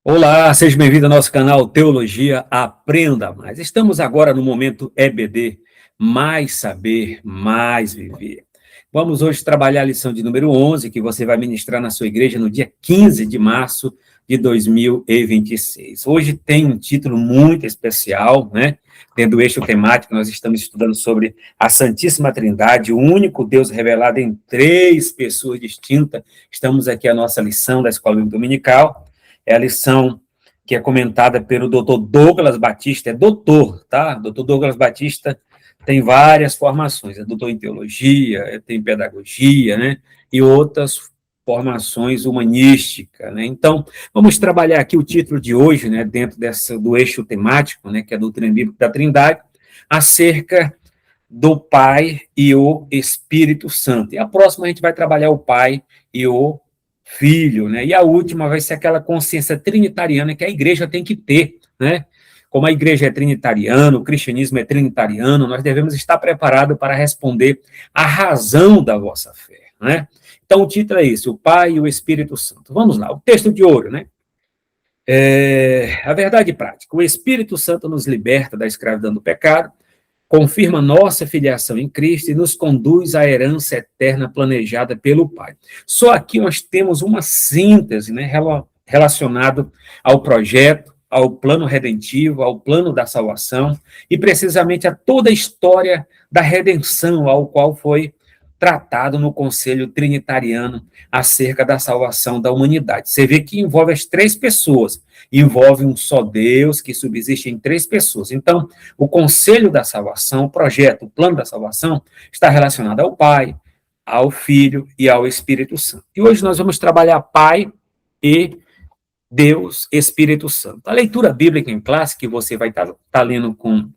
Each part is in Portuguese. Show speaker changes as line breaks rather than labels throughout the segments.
Olá, seja bem-vindo ao nosso canal Teologia Aprenda Mais. Estamos agora no momento EBD, mais saber, mais viver. Vamos hoje trabalhar a lição de número 11, que você vai ministrar na sua igreja no dia 15 de março de 2026. Hoje tem um título muito especial, né? Dentro do eixo temático, nós estamos estudando sobre a Santíssima Trindade, o único Deus revelado em três pessoas distintas. Estamos aqui a nossa lição da Escola Dominical. É a lição que é comentada pelo doutor Douglas Batista, é doutor, tá? Doutor Douglas Batista tem várias formações, é doutor em teologia, tem pedagogia, né? E outras formações humanísticas, né? Então, vamos trabalhar aqui o título de hoje, né? Dentro do eixo temático, né? Que é a doutrina bíblica da Trindade, acerca do Pai e o Espírito Santo. E a próxima a gente vai trabalhar o Pai e o Filho, né? E a última vai ser aquela consciência trinitariana que a igreja tem que ter, né? Como a igreja é trinitariana, o cristianismo é trinitariano, nós devemos estar preparados para responder à razão da vossa fé, né? Então, o título é esse, o Pai e o Espírito Santo. Vamos lá, o texto de ouro, né? A verdade prática. O Espírito Santo nos liberta da escravidão do pecado, confirma nossa filiação em Cristo e nos conduz à herança eterna planejada pelo Pai. Só aqui nós temos uma síntese, né, relacionado ao projeto, ao plano redentivo, ao plano da salvação e precisamente a toda a história da redenção, ao qual foi tratado no Conselho Trinitariano acerca da salvação da humanidade. Você vê que envolve as três pessoas, envolve um só Deus que subsiste em três pessoas. Então, o Conselho da Salvação, o projeto, o plano da salvação, está relacionado ao Pai, ao Filho e ao Espírito Santo. E hoje nós vamos trabalhar Pai e Deus, Espírito Santo. A leitura bíblica em classe, que você vai estar lendo com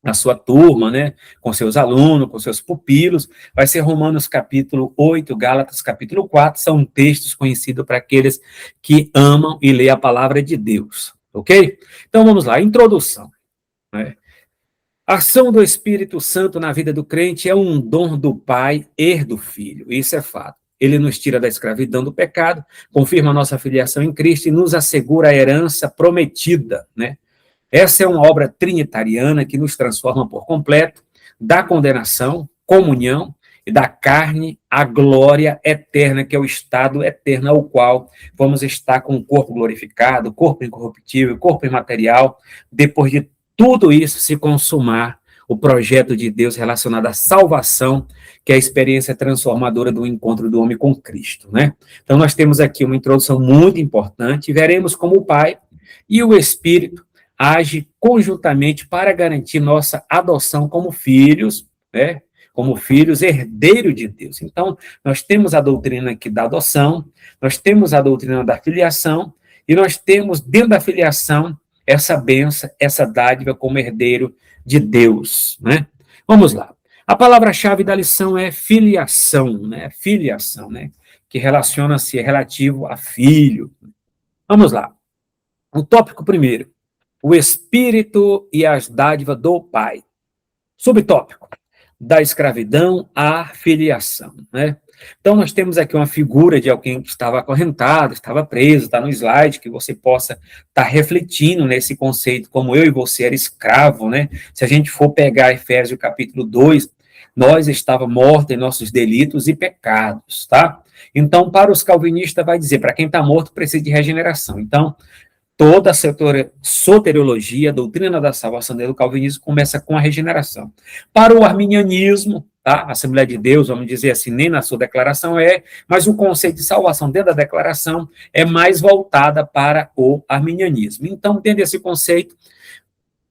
na sua turma, né, com seus alunos, com seus pupilos, vai ser Romanos capítulo 8, Gálatas capítulo 4, são textos conhecidos para aqueles que amam e lêem a palavra de Deus, ok? Então vamos lá, introdução. Né? A ação do Espírito Santo na vida do crente é um dom do Pai e do Filho, isso é fato. Ele nos tira da escravidão do pecado, confirma a nossa filiação em Cristo e nos assegura a herança prometida, né? Essa é uma obra trinitariana que nos transforma por completo da condenação, comunhão, e da carne à glória eterna, que é o estado eterno ao qual vamos estar com o corpo glorificado, corpo incorruptível, corpo imaterial, depois de tudo isso se consumar o projeto de Deus relacionado à salvação, que é a experiência transformadora do encontro do homem com Cristo, né? Então, nós temos aqui uma introdução muito importante, veremos como o Pai e o Espírito age conjuntamente para garantir nossa adoção como filhos, né? Como filhos herdeiros de Deus. Então, nós temos a doutrina aqui da adoção, nós temos a doutrina da filiação, e nós temos dentro da filiação essa bênção, essa dádiva como herdeiro de Deus, né? Vamos lá. A palavra-chave da lição é filiação, né? Filiação, né? Que relaciona-se, é relativo a filho. Vamos lá. O tópico primeiro. O Espírito e as dádivas do Pai. Subtópico, da escravidão à filiação, né? Então, nós temos aqui uma figura de alguém que estava acorrentado, estava preso, está no slide, que você possa estar refletindo nesse conceito, como eu e você era escravo, né? Se a gente for pegar Efésios capítulo 2, nós estávamos mortos em nossos delitos e pecados, tá? Então, para os calvinistas, vai dizer, para quem está morto, precisa de regeneração. Então, toda a soteriologia, a doutrina da salvação do calvinismo começa com a regeneração. Para o arminianismo, tá? A Assembleia de Deus, vamos dizer assim, nem na sua declaração mas o conceito de salvação dentro da declaração é mais voltada para o arminianismo. Então, dentro desse conceito,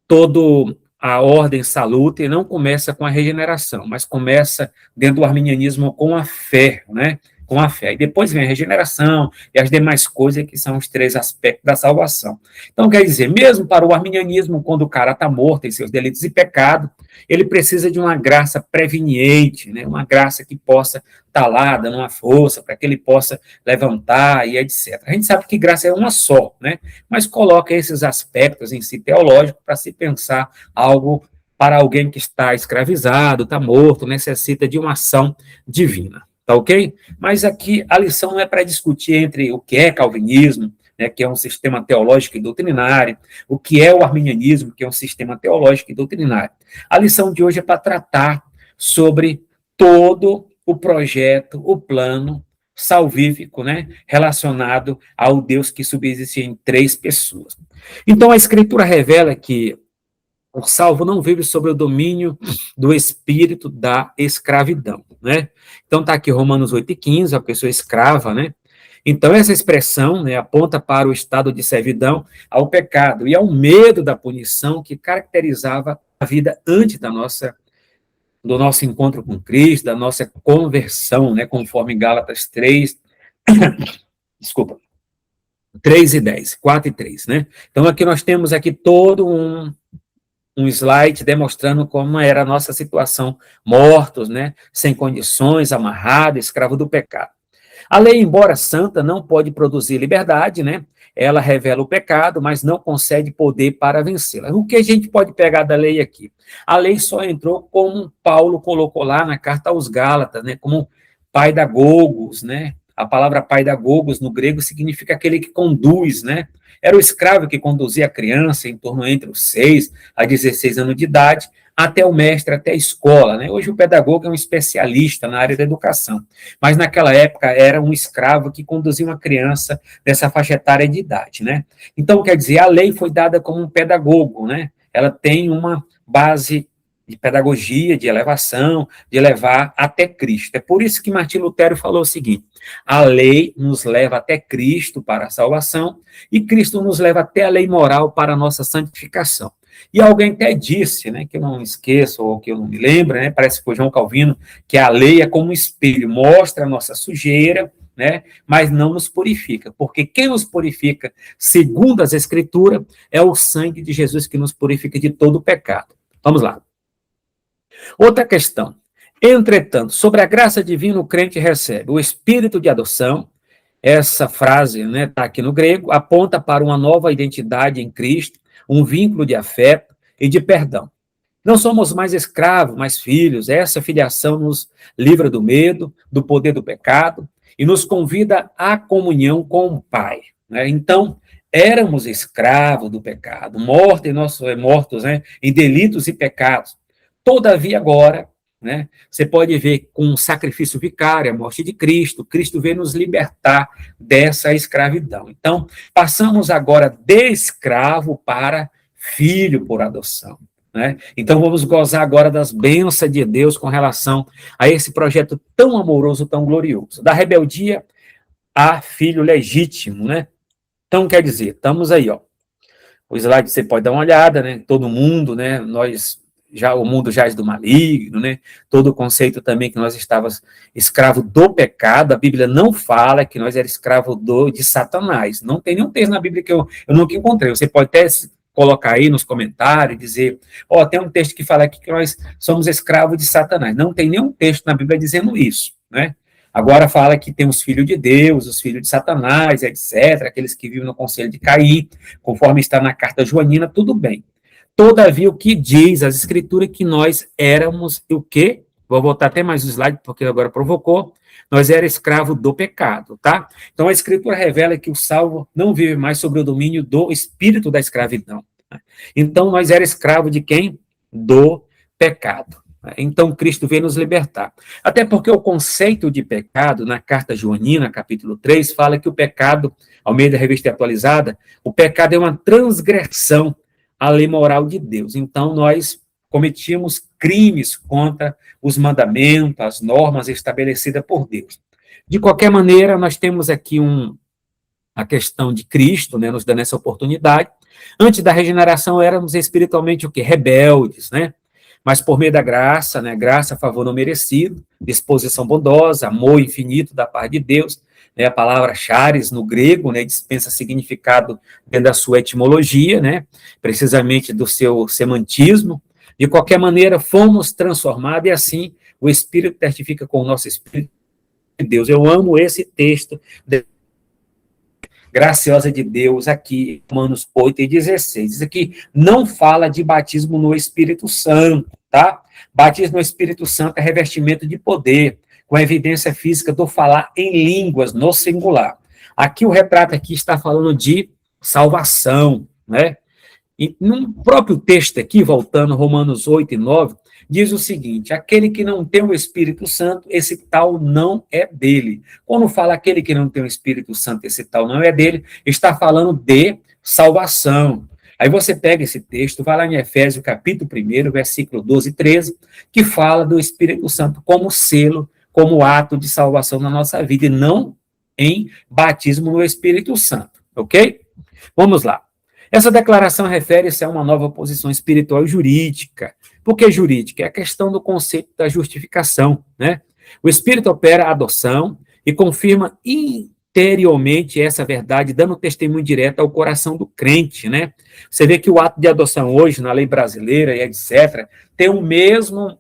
toda a ordem salute não começa com a regeneração, mas começa dentro do arminianismo com a fé, né? Com a fé. E depois vem a regeneração e as demais coisas que são os três aspectos da salvação. Então, quer dizer, mesmo para o arminianismo, quando o cara está morto em seus delitos e pecados, ele precisa de uma graça preveniente, né? Uma graça que possa estar lá, dando uma força, para que ele possa levantar e etc. A gente sabe que graça é uma só, né? Mas coloca esses aspectos em si teológico para se pensar algo para alguém que está escravizado, está morto, necessita de uma ação divina. Tá ok? Mas aqui a lição não é para discutir entre o que é calvinismo, né, que é um sistema teológico e doutrinário, o que é o arminianismo, que é um sistema teológico e doutrinário. A lição de hoje é para tratar sobre todo o projeto, o plano salvífico, né, relacionado ao Deus que subsiste em três pessoas. Então, a Escritura revela que o salvo não vive sob o domínio do espírito da escravidão, né? Então, está aqui Romanos 8:15, a pessoa escrava, né? Então, essa expressão, né, aponta para o estado de servidão ao pecado e ao medo da punição que caracterizava a vida antes do nosso encontro com Cristo, da nossa conversão, né, conforme Gálatas 3, desculpa, 3:10, 4:3, né? Então, aqui nós temos aqui todo um slide demonstrando como era a nossa situação, mortos, né, sem condições, amarrado, escravo do pecado. A lei, embora santa, não pode produzir liberdade, né? Ela revela o pecado, mas não concede poder para vencê-la. O que a gente pode pegar da lei aqui? A lei só entrou como Paulo colocou lá na carta aos Gálatas, né? Como paidagogos, né? A palavra paidagogos no grego significa aquele que conduz, né? Era o escravo que conduzia a criança em torno entre os 6 a 16 anos de idade, até o mestre, até a escola, né? Hoje o pedagogo é um especialista na área da educação, mas naquela época era um escravo que conduzia uma criança dessa faixa etária de idade, né? Então, quer dizer, a lei foi dada como um pedagogo, né? Ela tem uma base de pedagogia, de elevação, de levar até Cristo. É por isso que Martim Lutero falou o seguinte: a lei nos leva até Cristo para a salvação e Cristo nos leva até a lei moral para a nossa santificação. E alguém até disse, né, que eu não esqueço, ou que eu não me lembro, né, parece que foi João Calvino, que a lei é como um espelho, mostra a nossa sujeira, né, mas não nos purifica, porque quem nos purifica, segundo as Escrituras, é o sangue de Jesus que nos purifica de todo o pecado. Vamos lá. Outra questão. Entretanto, sobre a graça divina, o crente recebe o espírito de adoção. Essa frase, né, está aqui no grego, aponta para uma nova identidade em Cristo, um vínculo de afeto e de perdão. Não somos mais escravos, mas filhos. Essa filiação nos livra do medo, do poder do pecado e nos convida à comunhão com o Pai, né? Então, éramos escravos do pecado, mortos, né, em delitos e pecados. Todavia, agora, né, você pode ver com o sacrifício vicário, a morte de Cristo, Cristo veio nos libertar dessa escravidão. Então, passamos agora de escravo para filho por adoção, né? Então, vamos gozar agora das bênçãos de Deus com relação a esse projeto tão amoroso, tão glorioso. Da rebeldia a filho legítimo, né? Então, quer dizer, estamos aí, ó. O slide você pode dar uma olhada, né? Todo mundo, né? O mundo jaz do maligno, né? Todo o conceito também que nós estávamos escravo do pecado, a Bíblia não fala que nós éramos escravo de Satanás. Não tem nenhum texto na Bíblia que eu nunca encontrei. Você pode até colocar aí nos comentários, dizer, tem um texto que fala aqui que nós somos escravos de Satanás. Não tem nenhum texto na Bíblia dizendo isso, né? Agora fala que tem os filhos de Deus, os filhos de Satanás, etc., aqueles que vivem no conselho de Caim, conforme está na carta joanina, tudo bem. Todavia, o que diz as Escrituras é que nós éramos o quê? Vou voltar até mais o slide, porque agora provocou. Nós éramos escravos do pecado, tá? Então, a Escritura revela que o salvo não vive mais sobre o domínio do espírito da escravidão. Então, nós éramos escravos de quem? Do pecado. Então, Cristo veio nos libertar. Até porque o conceito de pecado, na carta joanina, capítulo 3, fala que o pecado, ao meio da revista atualizada, o pecado é uma transgressão a lei moral de Deus. Então, nós cometíamos crimes contra os mandamentos, as normas estabelecidas por Deus. De qualquer maneira, nós temos aqui a questão de Cristo, né, nos dando essa oportunidade. Antes da regeneração, éramos espiritualmente o quê? Rebeldes, né? Mas por meio da graça, né, graça, favor não merecido, disposição bondosa, amor infinito da parte de Deus, né, a palavra charis no grego, né, dispensa significado dentro da sua etimologia, né, precisamente do seu semantismo. De qualquer maneira, fomos transformados e assim o Espírito testifica com o nosso Espírito de Deus. Eu amo esse texto graciosa de Deus aqui, Romanos 8:16. Diz aqui, não fala de batismo no Espírito Santo, tá? Batismo no Espírito Santo é revestimento de poder, com a evidência física do falar em línguas, no singular. Aqui o retrato aqui está falando de salvação, né? E num próprio texto aqui, voltando, Romanos 8 e 9, diz o seguinte: aquele que não tem o Espírito Santo, esse tal não é dele. Quando fala aquele que não tem o Espírito Santo, esse tal não é dele, está falando de salvação. Aí você pega esse texto, vai lá em Efésios capítulo 1, versículo 12 e 13, que fala do Espírito Santo como selo, como ato de salvação na nossa vida, e não em batismo no Espírito Santo, ok? Vamos lá. Essa declaração refere-se a uma nova posição espiritual e jurídica. Por que jurídica? É a questão do conceito da justificação, né? O Espírito opera a adoção e confirma interiormente essa verdade, dando testemunho direto ao coração do crente, né? Você vê que o ato de adoção hoje, na lei brasileira e etc., tem o mesmo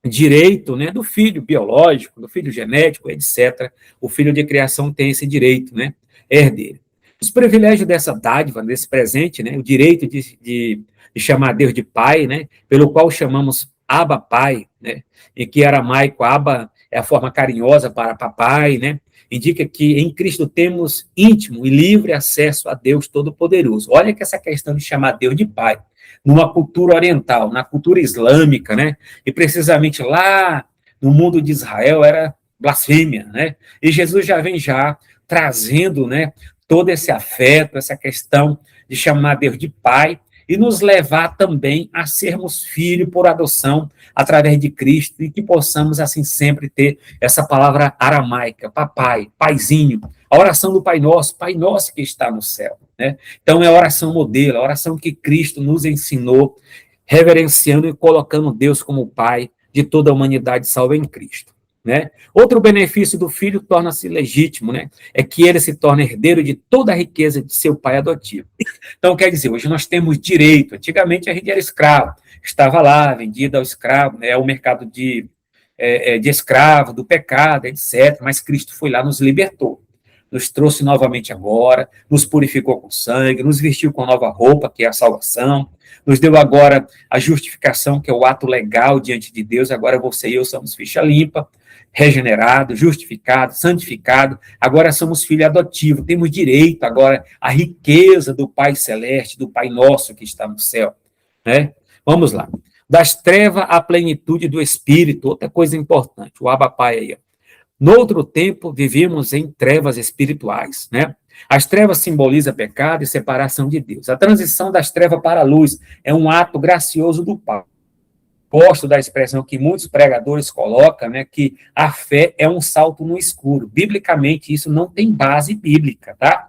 direito, né, do filho biológico, do filho genético, etc. O filho de criação tem esse direito, né, herdeiro. Os privilégios dessa dádiva, desse presente, né, o direito de chamar Deus de pai, né, pelo qual chamamos Abba Pai, né, e que aramaico Abba é a forma carinhosa para papai, né, indica que em Cristo temos íntimo e livre acesso a Deus Todo-Poderoso. Olha que essa questão de chamar Deus de pai, numa cultura oriental, na cultura islâmica, né, e precisamente lá no mundo de Israel era blasfêmia, né, e Jesus já vem trazendo, né, todo esse afeto, essa questão de chamar Deus de pai e nos levar também a sermos filhos por adoção através de Cristo e que possamos assim sempre ter essa palavra aramaica, papai, paizinho, a oração do Pai Nosso que está no céu, né? Então é a oração modelo, a oração que Cristo nos ensinou, reverenciando e colocando Deus como Pai de toda a humanidade salva em Cristo. Né? Outro benefício do filho torna-se legítimo, né? É que ele se torna herdeiro de toda a riqueza de seu pai adotivo. Então, quer dizer, hoje nós temos direito. Antigamente a gente era escravo, estava lá, vendido ao escravo, né? O mercado de escravo, do pecado, etc. Mas Cristo foi lá, nos libertou, nos trouxe novamente agora, nos purificou com sangue, nos vestiu com nova roupa, que é a salvação, nos deu agora a justificação, que é o ato legal diante de Deus. Agora você e eu somos ficha limpa, regenerado, justificado, santificado, agora somos filho adotivo, temos direito agora à riqueza do Pai Celeste, do Pai Nosso que está no céu, né? Vamos lá. Das trevas à plenitude do Espírito, outra coisa importante, o Abba Pai aí. No outro tempo, vivíamos em trevas espirituais, né? As trevas simbolizam pecado e separação de Deus. A transição das trevas para a luz é um ato gracioso do Pai. Gosto da expressão que muitos pregadores colocam, né, que a fé é um salto no escuro. Biblicamente, isso não tem base bíblica, tá?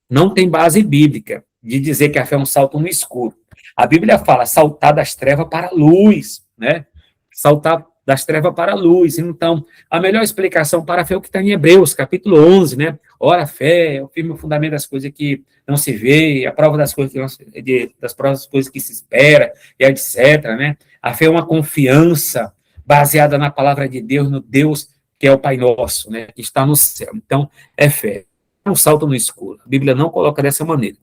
Não tem base bíblica de dizer que a fé é um salto no escuro. A Bíblia fala saltar das trevas para a luz, né? Saltar das trevas para a luz. Então, a melhor explicação para a fé é o que está em Hebreus, capítulo 11, né? Ora, a fé é o firme fundamento das coisas que não se vê, a prova das coisas das provas das coisas que se espera, e etc, né? A fé é uma confiança baseada na palavra de Deus, no Deus que é o Pai Nosso, né? Que está no céu. Então, é fé. É um salto no escuro. A Bíblia não coloca dessa maneira.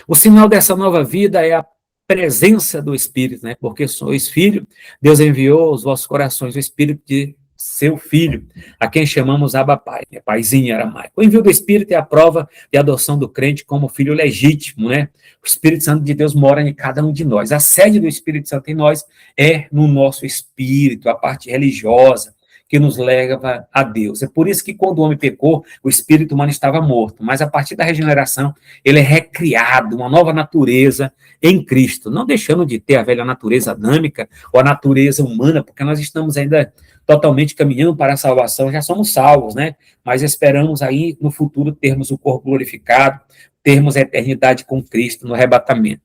O sinal dessa nova vida é a presença do Espírito, né? Porque sois filho, Deus enviou aos vossos corações o Espírito de seu filho, a quem chamamos Abba Pai, né? Paizinho aramaico. O envio do Espírito é a prova de adoção do crente como filho legítimo, né? O Espírito Santo de Deus mora em cada um de nós. A sede do Espírito Santo em nós é no nosso espírito, a parte religiosa, que nos leva a Deus. É por isso que quando o homem pecou, o espírito humano estava morto, mas a partir da regeneração, ele é recriado, uma nova natureza em Cristo, não deixando de ter a velha natureza adâmica ou a natureza humana, porque nós estamos ainda totalmente caminhando para a salvação, já somos salvos, né? Mas esperamos aí no futuro termos o corpo glorificado, termos a eternidade com Cristo no arrebatamento.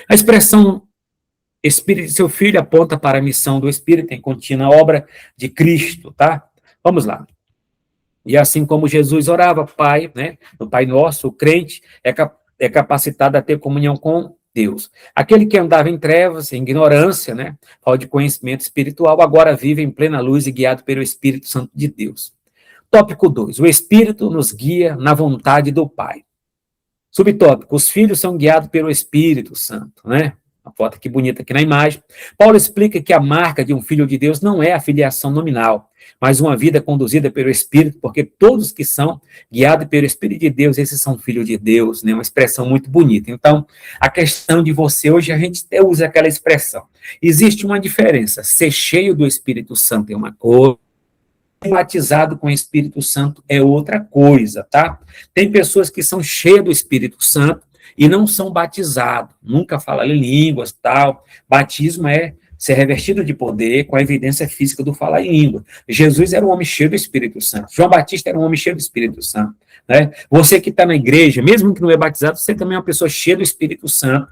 A expressão Espírito de seu Filho aponta para a missão do Espírito em contínua obra de Cristo, tá? Vamos lá. E assim como Jesus orava, Pai, né? No Pai Nosso, o crente é capacitado a ter comunhão com Deus. Aquele que andava em trevas, em ignorância, né? Falta de conhecimento espiritual, agora vive em plena luz e guiado pelo Espírito Santo de Deus. Tópico 2. O Espírito nos guia na vontade do Pai. Subtópico. Os filhos são guiados pelo Espírito Santo, né? Uma foto aqui bonita aqui na imagem. Paulo explica que a marca de um filho de Deus não é a filiação nominal, mas uma vida conduzida pelo Espírito, porque todos que são guiados pelo Espírito de Deus, esses são filhos de Deus, né? Uma expressão muito bonita. Então, a questão de você, hoje a gente até usa aquela expressão. Existe uma diferença, ser cheio do Espírito Santo é uma coisa, batizado com o Espírito Santo é outra coisa, tá? Tem pessoas que são cheias do Espírito Santo e não são batizados, nunca falam em línguas, tal. Batismo é ser revestido de poder com a evidência física do falar em língua. Jesus era um homem cheio do Espírito Santo. João Batista era um homem cheio do Espírito Santo, né? Você que está na igreja, mesmo que não é batizado, você também é uma pessoa cheia do Espírito Santo.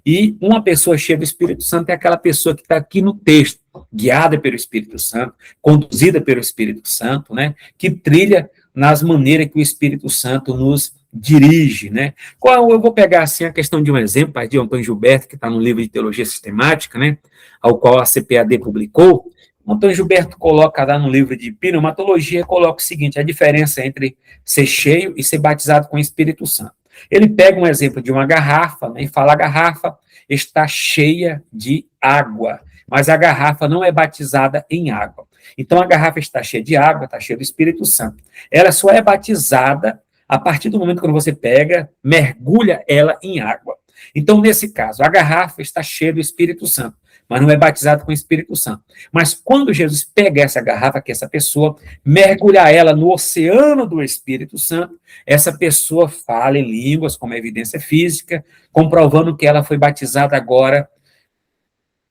E uma pessoa cheia do Espírito Santo é aquela pessoa que está aqui no texto, guiada pelo Espírito Santo, conduzida pelo Espírito Santo, né? Que trilha nas maneiras que o Espírito Santo nos dirige, né? Eu vou pegar, assim, a questão de um exemplo, de Antônio Gilberto, que está no livro de Teologia Sistemática, né? Ao qual a CPAD publicou. Antônio Gilberto coloca lá no livro de Pneumatologia, coloca o seguinte, a diferença entre ser cheio e ser batizado com o Espírito Santo. Ele pega um exemplo de uma garrafa, né, e fala, a garrafa está cheia de água, mas a garrafa não é batizada em água. Então, a garrafa está cheia de água, está cheia do Espírito Santo. Ela só é batizada a partir do momento que você pega, mergulha ela em água. Então, nesse caso, a garrafa está cheia do Espírito Santo, mas não é batizado com o Espírito Santo. Mas quando Jesus pega essa garrafa, que essa pessoa, mergulhar ela no oceano do Espírito Santo, essa pessoa fala em línguas, como evidência física, comprovando que ela foi batizada agora,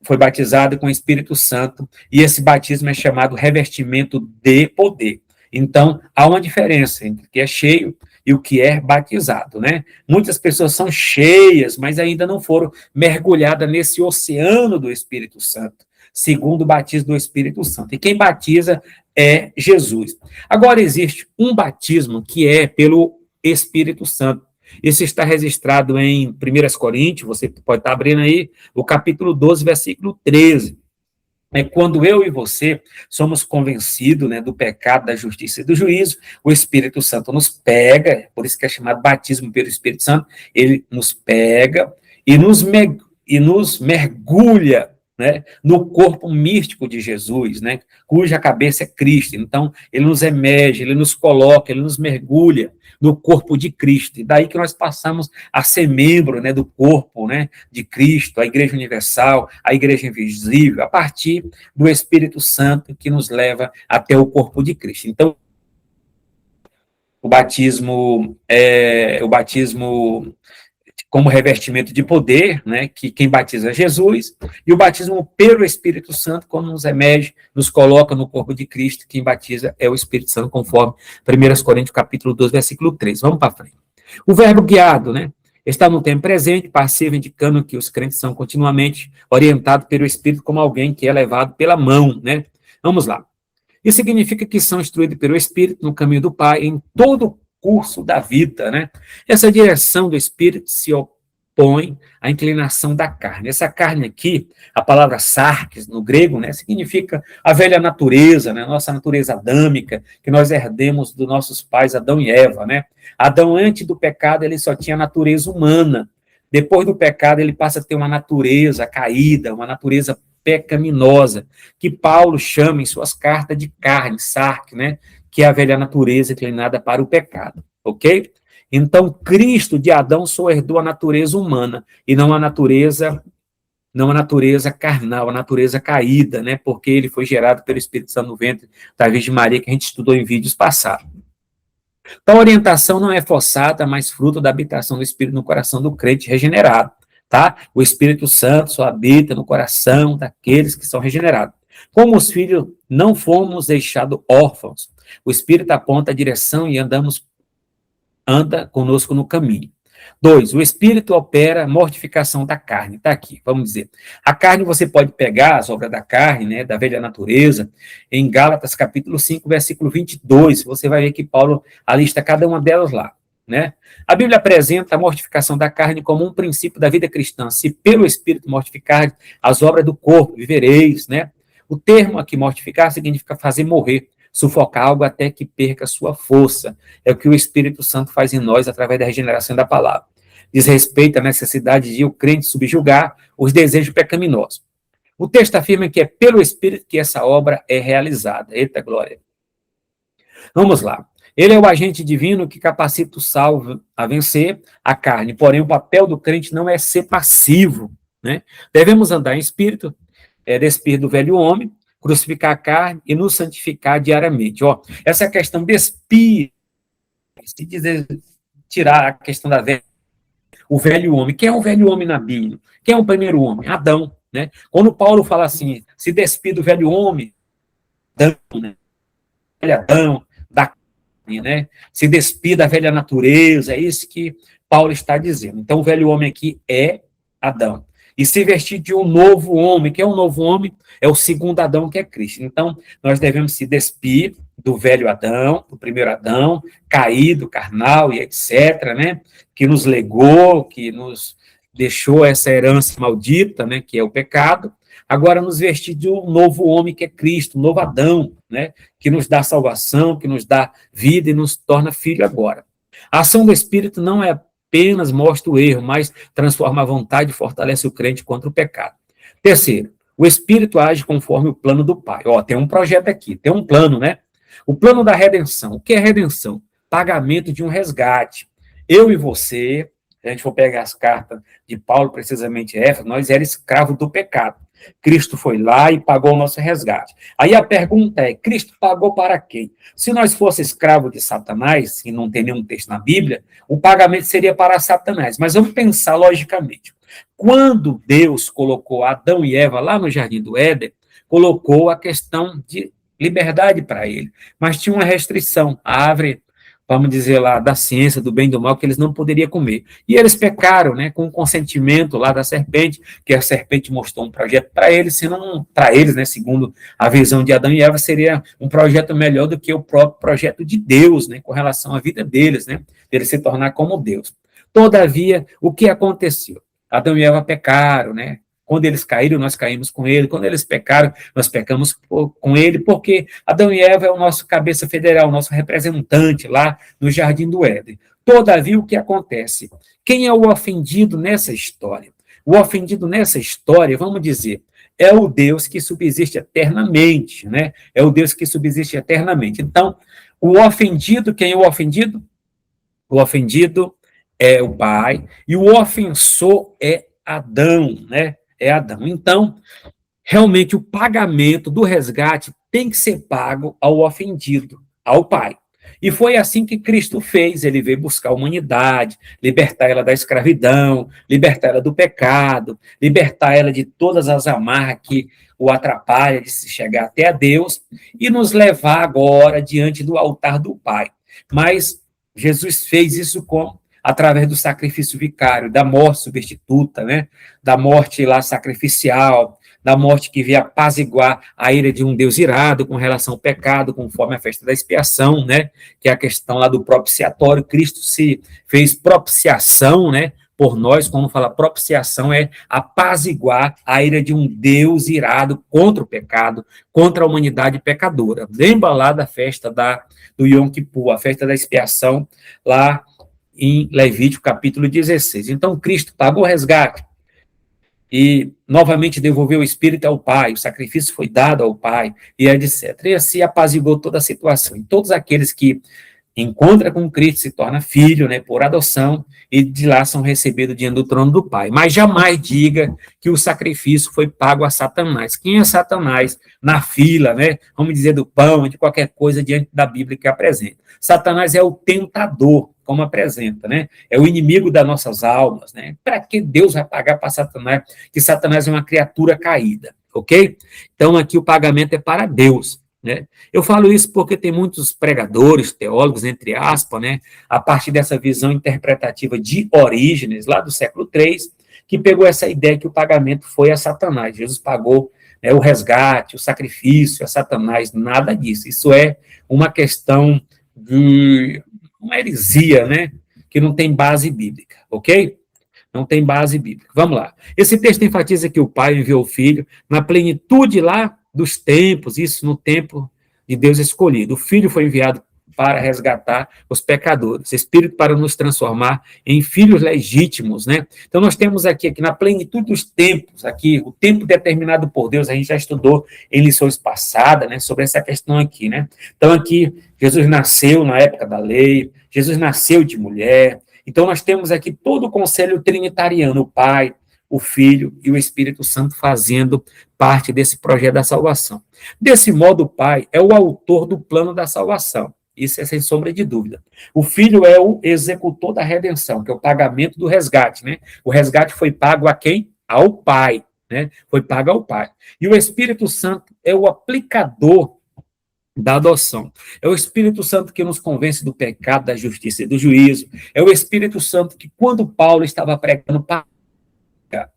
foi batizada com o Espírito Santo, e esse batismo é chamado revestimento de poder. Então, há uma diferença entre o que é cheio e o que é batizado, né? Muitas pessoas são cheias, mas ainda não foram mergulhadas nesse oceano do Espírito Santo, segundo o batismo do Espírito Santo. E quem batiza é Jesus. Agora, existe um batismo que é pelo Espírito Santo. Isso está registrado em 1 Coríntios, você pode estar abrindo aí, o capítulo 12, versículo 13. É quando eu e você somos convencidos, né, do pecado, da justiça e do juízo, o Espírito Santo nos pega, por isso que é chamado batismo pelo Espírito Santo, ele nos pega e nos mergulha, né, no corpo místico de Jesus, né, cuja cabeça é Cristo. Então, ele nos emerge, ele nos coloca, ele nos mergulha no corpo de Cristo. E daí que nós passamos a ser membro, né, do corpo, né, de Cristo, a Igreja Universal, a Igreja Invisível, a partir do Espírito Santo que nos leva até o corpo de Cristo. Então, o batismo como revestimento de poder, né, que quem batiza é Jesus, e o batismo pelo Espírito Santo, quando nos emerge, nos coloca no corpo de Cristo, quem batiza é o Espírito Santo, conforme 1 Coríntios, capítulo 12, versículo 3. Vamos para frente. O verbo guiado, né, está no tempo presente, passivo, indicando que os crentes são continuamente orientados pelo Espírito como alguém que é levado pela mão, né. Vamos lá. Isso significa que são instruídos pelo Espírito no caminho do Pai, em todo o curso da vida, né? Essa direção do Espírito se opõe à inclinação da carne. Essa carne aqui, a palavra sarx, no grego, né, significa a velha natureza, né, nossa natureza adâmica, que nós herdemos dos nossos pais Adão e Eva, né? Adão, antes do pecado, ele só tinha natureza humana. Depois do pecado, ele passa a ter uma natureza caída, uma natureza pecaminosa, que Paulo chama em suas cartas de carne, sarx, né? Que é a velha natureza inclinada para o pecado, ok? Então, Cristo de Adão só herdou a natureza humana, e não a natureza carnal, a natureza caída, né? Porque ele foi gerado pelo Espírito Santo no ventre da Virgem Maria, que a gente estudou em vídeos passados. Então, a orientação não é forçada, mas fruto da habitação do Espírito no coração do crente regenerado, tá? O Espírito Santo só habita no coração daqueles que são regenerados. Como os filhos, não fomos deixados órfãos. O Espírito aponta a direção e anda conosco no caminho. 2, o Espírito opera a mortificação da carne. Está aqui, vamos dizer. A carne, você pode pegar as obras da carne, né, da velha natureza, em Gálatas capítulo 5, versículo 22, você vai ver que Paulo alista cada uma delas lá, né? A Bíblia apresenta a mortificação da carne como um princípio da vida cristã. Se pelo Espírito mortificar as obras do corpo, vivereis, né? O termo aqui, mortificar, significa fazer morrer, sufocar algo até que perca sua força. É o que o Espírito Santo faz em nós através da regeneração da palavra. Diz respeito à necessidade de o crente subjugar os desejos pecaminosos. O texto afirma que é pelo Espírito que essa obra é realizada. Eita glória! Vamos lá. Ele é o agente divino que capacita o salvo a vencer a carne. Porém, o papel do crente não é ser passivo, né? Devemos andar em espírito, despir do velho homem, crucificar a carne e nos santificar diariamente. Ó, essa questão despir, se dizer, tirar a questão da velha, o velho homem. Quem é o velho homem na Bíblia? Quem é o primeiro homem? Adão, né? Quando Paulo fala assim, se despir do velho homem, Adão, né? Adão, da carne, né? Se despir da velha natureza, é isso que Paulo está dizendo. Então, o velho homem aqui é Adão. E se vestir de um novo homem. Que é um novo homem? É o segundo Adão, que é Cristo. Então, nós devemos se despir do velho Adão, do primeiro Adão, caído, carnal e etc., né? Que nos legou, que nos deixou essa herança maldita, né? Que é o pecado. Agora, nos vestir de um novo homem, que é Cristo, um novo Adão, né? Que nos dá salvação, que nos dá vida e nos torna filho agora. A ação do Espírito não é apenas mostra o erro, mas transforma a vontade e fortalece o crente contra o pecado. Terceiro, o Espírito age conforme o plano do Pai. Ó, tem um projeto aqui, tem um plano, né? O plano da redenção. O que é redenção? Pagamento de um resgate. Eu e você, se a gente for pegar as cartas de Paulo, precisamente essa, nós éramos escravos do pecado. Cristo foi lá e pagou o nosso resgate. Aí a pergunta é, Cristo pagou para quem? Se nós fossemos escravos de Satanás, e não tem nenhum texto na Bíblia, o pagamento seria para Satanás. Mas vamos pensar logicamente. Quando Deus colocou Adão e Eva lá no Jardim do Éden, colocou a questão de liberdade para ele. Mas tinha uma restrição. A árvore, vamos dizer lá, da ciência, do bem e do mal, que eles não poderiam comer. E eles pecaram, né, com o consentimento lá da serpente, que a serpente mostrou um projeto para eles, senão para eles, né, segundo a visão de Adão e Eva, seria um projeto melhor do que o próprio projeto de Deus, né, com relação à vida deles, né, eles se tornar como Deus. Todavia, o que aconteceu? Adão e Eva pecaram, né? Quando eles caíram, nós caímos com ele. Quando eles pecaram, nós pecamos com ele, porque Adão e Eva é o nosso cabeça federal, o nosso representante lá no Jardim do Éden. Todavia, o que acontece? Quem é o ofendido nessa história? O ofendido nessa história, vamos dizer, é o Deus que subsiste eternamente, né? É o Deus que subsiste eternamente. Então, o ofendido, quem é o ofendido? O ofendido é o Pai, e o ofensor é Adão, né? É Adão. Então, realmente, o pagamento do resgate tem que ser pago ao ofendido, ao Pai. E foi assim que Cristo fez. Ele veio buscar a humanidade, libertar ela da escravidão, libertar ela do pecado, libertar ela de todas as amarras que o atrapalham de se chegar até a Deus e nos levar agora diante do altar do Pai. Mas Jesus fez isso como? Através do sacrifício vicário, da morte substituta, né? Da morte lá sacrificial, da morte que veio apaziguar a ira de um Deus irado com relação ao pecado, conforme a festa da expiação, né? Que é a questão lá do propiciatório. Cristo se fez propiciação, né? Por nós, quando fala propiciação, é apaziguar a ira de um Deus irado contra o pecado, contra a humanidade pecadora. Lembra lá da festa do Yom Kippur, a festa da expiação, lá em Levítico, capítulo 16. Então, Cristo pagou o resgate e, novamente, devolveu o Espírito ao Pai, o sacrifício foi dado ao Pai, e etc. E assim apaziguou toda a situação. E todos aqueles que encontram com Cristo se tornam filho, né, por adoção, e de lá são recebidos diante do trono do Pai. Mas jamais diga que o sacrifício foi pago a Satanás. Quem é Satanás? Na fila, né? Vamos dizer, do pão, de qualquer coisa diante da Bíblia que apresenta. Satanás é o tentador, como apresenta, né? É o inimigo das nossas almas, né? Para que Deus vai pagar para Satanás? Que Satanás é uma criatura caída, ok? Então, aqui o pagamento é para Deus, né? Eu falo isso porque tem muitos pregadores, teólogos, entre aspas, né? A partir dessa visão interpretativa de Orígenes, lá do século III, que pegou essa ideia que o pagamento foi a Satanás. Jesus pagou, né, o resgate, o sacrifício a Satanás, nada disso. Isso é uma questão de uma heresia, né? Que não tem base bíblica, ok? Não tem base bíblica. Vamos lá. Esse texto enfatiza que o Pai enviou o Filho na plenitude lá dos tempos, isso no tempo de Deus escolhido. O Filho foi enviado para resgatar os pecadores, Espírito para nos transformar em filhos legítimos, né? Então, nós temos aqui na plenitude dos tempos, aqui, o tempo determinado por Deus, a gente já estudou em lições passadas, né, sobre essa questão aqui, né? Então, aqui, Jesus nasceu na época da lei, Jesus nasceu de mulher, então nós temos aqui todo o conselho trinitariano, o Pai, o Filho e o Espírito Santo fazendo parte desse projeto da salvação. Desse modo, o Pai é o autor do plano da salvação. Isso é sem sombra de dúvida. O Filho é o executor da redenção, que é o pagamento do resgate, né? O resgate foi pago a quem? Ao Pai, né? Foi pago ao Pai. E o Espírito Santo é o aplicador da adoção. É o Espírito Santo que nos convence do pecado, da justiça e do juízo. É o Espírito Santo que, quando Paulo estava pregando,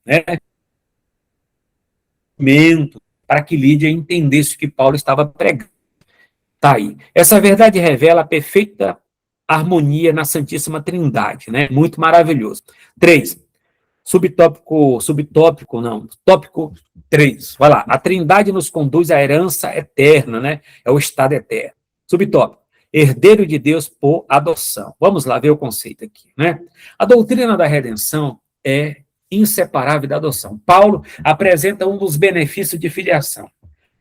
né, para que Lídia entendesse o que Paulo estava pregando. Está aí. Essa verdade revela a perfeita harmonia na Santíssima Trindade, né? Muito maravilhoso. 3. Tópico 3. Vai lá. A Trindade nos conduz à herança eterna, né? É o estado eterno. Subtópico. Herdeiro de Deus por adoção. Vamos lá ver o conceito aqui, né? A doutrina da redenção é inseparável da adoção. Paulo apresenta um dos benefícios de filiação.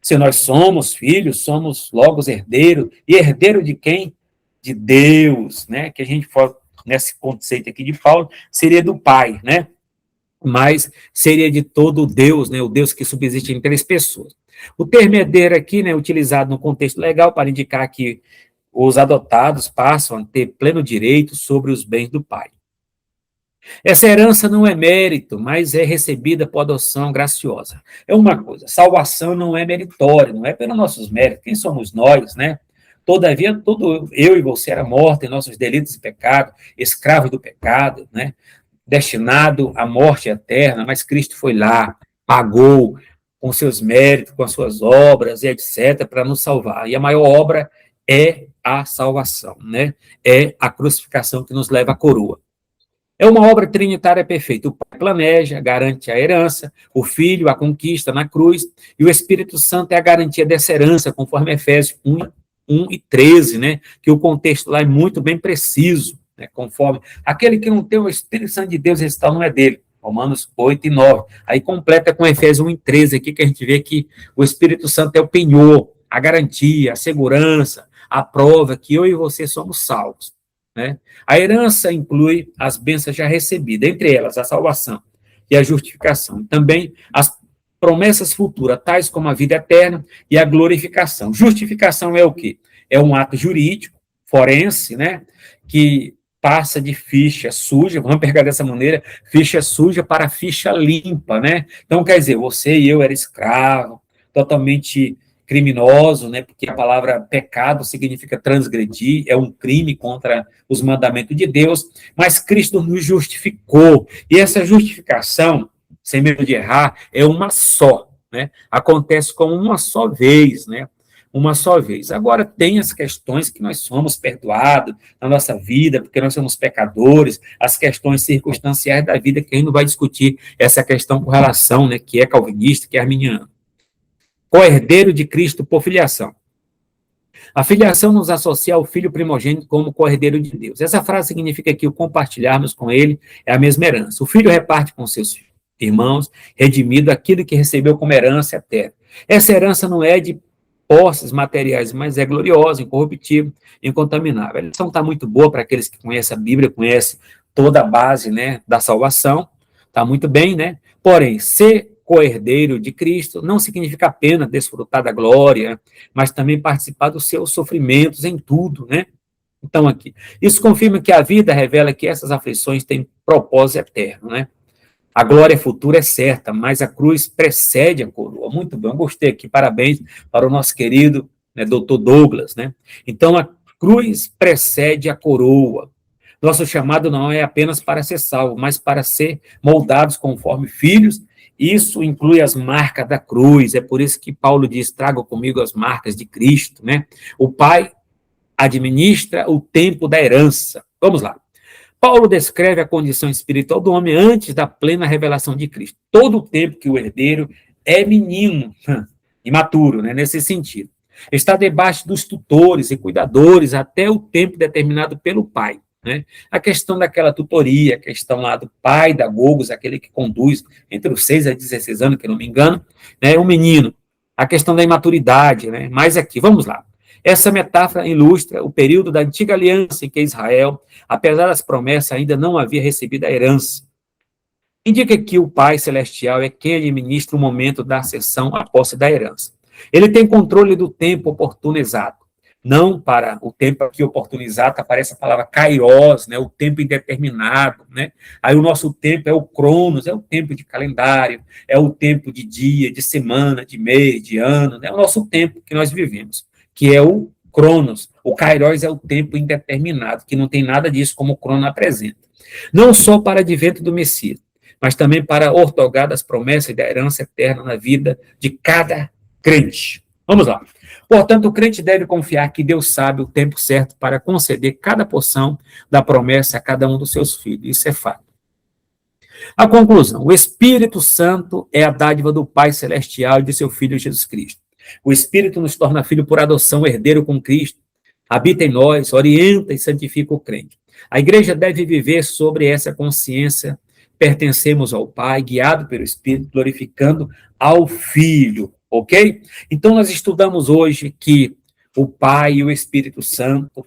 Se nós somos filhos, somos logo herdeiros. E herdeiro de quem? De Deus, né? Que a gente for nesse conceito aqui de Paulo, seria do Pai, né? Mas seria de todo Deus, né? O Deus que subsiste em três pessoas. O termo herdeiro aqui, né, utilizado no contexto legal para indicar que os adotados passam a ter pleno direito sobre os bens do Pai. Essa herança não é mérito, mas é recebida por adoção graciosa. É uma coisa, salvação não é meritória, não é pelos nossos méritos. Quem somos nós, né? Todavia, todo eu e você era morto em nossos delitos e pecados, escravos do pecado, né? Destinado à morte eterna, mas Cristo foi lá, pagou com seus méritos, com as suas obras e etc., para nos salvar. E a maior obra é a salvação, né? É a crucificação que nos leva à coroa. É uma obra trinitária perfeita. O Pai planeja, garante a herança, o Filho a conquista na cruz, e o Espírito Santo é a garantia dessa herança, conforme Efésios 1 e 13, né? Que o contexto lá é muito bem preciso, né? Conforme aquele que não tem o Espírito Santo de Deus, esse tal não é dele. Romanos 8 e 9. Aí completa com Efésios 1 e 13, aqui que a gente vê que o Espírito Santo é o penhor, a garantia, a segurança, a prova que eu e você somos salvos. Né? A herança inclui as bênçãos já recebidas, entre elas a salvação e a justificação. Também as promessas futuras, tais como a vida eterna e a glorificação. Justificação é o quê? É um ato jurídico, forense, né? Que passa de ficha suja, vamos pegar dessa maneira, ficha suja para ficha limpa, né? Então, quer dizer, você e eu era escravo, totalmente criminoso, né? Porque a palavra pecado significa transgredir, é um crime contra os mandamentos de Deus, mas Cristo nos justificou, e essa justificação, sem medo de errar, é uma só, né? Acontece como uma só vez, né? Uma só vez. Agora, tem as questões que nós somos perdoados na nossa vida, porque nós somos pecadores, as questões circunstanciais da vida, que a gente não vai discutir essa questão com relação, né? Que é calvinista, que é arminiano. Co-herdeiro de Cristo por filiação. A filiação nos associa ao Filho primogênito como co-herdeiro de Deus. Essa frase significa que o compartilharmos com ele é a mesma herança. O Filho reparte com seus irmãos, redimido aquilo que recebeu como herança eterna. Essa herança não é de posses materiais, mas é gloriosa, incorruptível, incontaminável. A lição está muito boa para aqueles que conhecem a Bíblia, conhecem toda a base, né, da salvação. Está muito bem, né? Porém, ser co-herdeiro de Cristo não significa apenas desfrutar da glória, mas também participar dos seus sofrimentos em tudo, né? Então, aqui, isso confirma que a vida revela que essas aflições têm propósito eterno, né? A glória futura é certa, mas a cruz precede a coroa. Muito bem, eu gostei aqui, parabéns para o nosso querido, né, doutor Douglas, né? Então, a cruz precede a coroa. Nosso chamado não é apenas para ser salvo, mas para ser moldados conforme filhos. Isso inclui as marcas da cruz, é por isso que Paulo diz, traga comigo as marcas de Cristo, né? O Pai administra o tempo da herança. Vamos lá. Paulo descreve a condição espiritual do homem antes da plena revelação de Cristo. Todo o tempo que o herdeiro é menino, imaturo, né? Nesse sentido. Está debaixo dos tutores e cuidadores até o tempo determinado pelo pai. Né? A questão daquela tutoria, a questão lá do pai da Gogos, aquele que conduz entre os 6 a 16 anos, que não me engano, né? O menino. A questão da imaturidade, né? Mas aqui, vamos lá. Essa metáfora ilustra o período da antiga aliança em que Israel, apesar das promessas, ainda não havia recebido a herança. Indica que o Pai Celestial é quem administra o momento da cessão à posse da herança. Ele tem controle do tempo oportuno exato. Não para o tempo aqui oportuno exato, aparece a palavra kairos, né, o tempo indeterminado. Né? Aí o nosso tempo é o cronos, é o tempo de calendário, é o tempo de dia, de semana, de mês, de ano, né? É o nosso tempo que nós vivemos, que é o cronos. O kairos é o tempo indeterminado, que não tem nada disso como o crono apresenta. Não só para o advento do Messias, mas também para ortogar das promessas da herança eterna na vida de cada crente. Vamos lá. Portanto, o crente deve confiar que Deus sabe o tempo certo para conceder cada porção da promessa a cada um dos seus filhos. Isso é fato. A conclusão: o Espírito Santo é a dádiva do Pai Celestial e de seu Filho Jesus Cristo. O Espírito nos torna filho por adoção, herdeiro com Cristo. Habita em nós, orienta e santifica o crente. A igreja deve viver sobre essa consciência. Pertencemos ao Pai, guiado pelo Espírito, glorificando ao Filho, ok? Então, nós estudamos hoje que o Pai e o Espírito Santo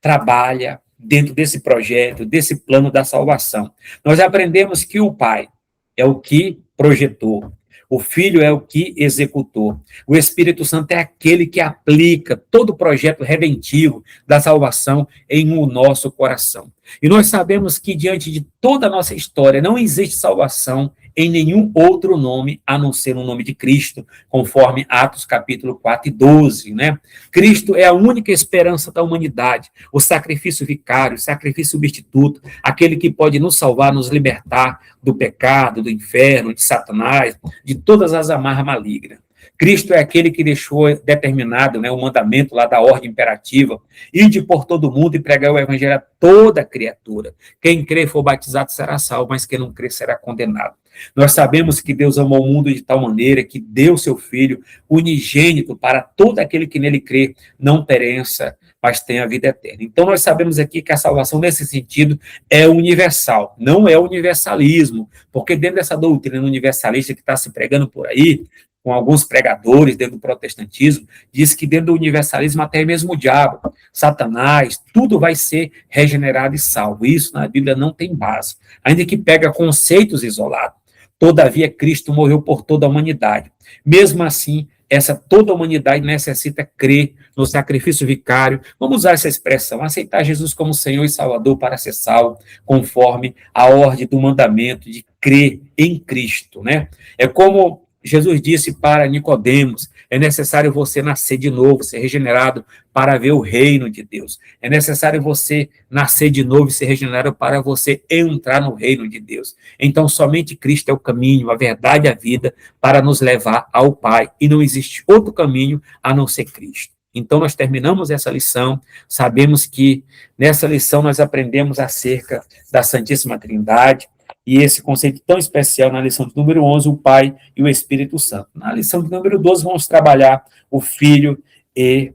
trabalham dentro desse projeto, desse plano da salvação. Nós aprendemos que o Pai é o que projetou, o Filho é o que executou, o Espírito Santo é aquele que aplica todo o projeto redentivo da salvação em o nosso coração. E nós sabemos que, diante de toda a nossa história, não existe salvação em nenhum outro nome, a não ser no nome de Cristo, conforme Atos capítulo 4 e 12, né? Cristo é a única esperança da humanidade, o sacrifício vicário, o sacrifício substituto, aquele que pode nos salvar, nos libertar do pecado, do inferno, de Satanás, de todas as amarras malignas. Cristo é aquele que deixou determinado, né, o mandamento lá da ordem imperativa, ide por todo mundo e pregar o evangelho a toda criatura. Quem crer e for batizado será salvo, mas quem não crer será condenado. Nós sabemos que Deus amou o mundo de tal maneira que deu seu Filho unigênito para todo aquele que nele crê, não pereça, mas tenha a vida eterna. Então, nós sabemos aqui que a salvação, nesse sentido, é universal, não é universalismo, porque dentro dessa doutrina universalista que está se pregando por aí, com alguns pregadores dentro do protestantismo, diz que dentro do universalismo até mesmo o diabo, Satanás, tudo vai ser regenerado e salvo. Isso na Bíblia não tem base, ainda que pega conceitos isolados. Todavia, Cristo morreu por toda a humanidade. Mesmo assim, essa toda a humanidade necessita crer no sacrifício vicário. Vamos usar essa expressão, aceitar Jesus como Senhor e Salvador para ser salvo, conforme a ordem do mandamento de crer em Cristo, né? É como Jesus disse para Nicodemos, é necessário você nascer de novo, ser regenerado para ver o reino de Deus. É necessário você nascer de novo e ser regenerado para você entrar no reino de Deus. Então, somente Cristo é o caminho, a verdade e a vida para nos levar ao Pai. E não existe outro caminho a não ser Cristo. Então, nós terminamos essa lição, sabemos que nessa lição nós aprendemos acerca da Santíssima Trindade, e esse conceito tão especial na lição de número 11, o Pai e o Espírito Santo. Na lição de número 12, vamos trabalhar o Filho e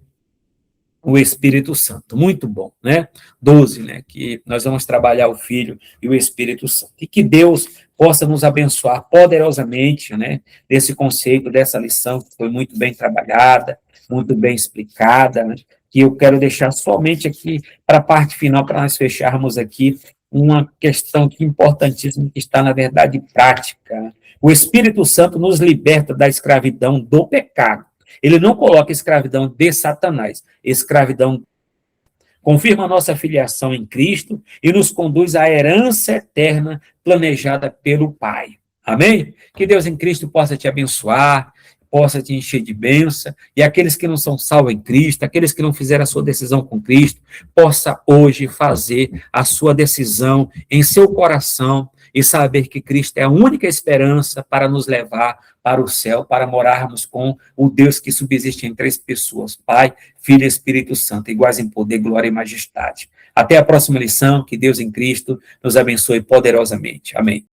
o Espírito Santo. Muito bom, né? 12, né? Que nós vamos trabalhar o Filho e o Espírito Santo. E que Deus possa nos abençoar poderosamente, né? Desse conceito, dessa lição, que foi muito bem trabalhada, muito bem explicada, né? Que eu quero deixar somente aqui para a parte final, para nós fecharmos aqui, uma questão que importantíssima, que está, na verdade, prática. O Espírito Santo nos liberta da escravidão do pecado. Ele não coloca escravidão de Satanás, escravidão confirma a nossa filiação em Cristo e nos conduz à herança eterna planejada pelo Pai. Amém? Que Deus em Cristo possa te abençoar, possa te encher de bênção, e aqueles que não são salvos em Cristo, aqueles que não fizeram a sua decisão com Cristo, possa hoje fazer a sua decisão em seu coração e saber que Cristo é a única esperança para nos levar para o céu, para morarmos com o Deus que subsiste em 3 pessoas, Pai, Filho e Espírito Santo, iguais em poder, glória e majestade. Até a próxima lição, que Deus em Cristo nos abençoe poderosamente. Amém.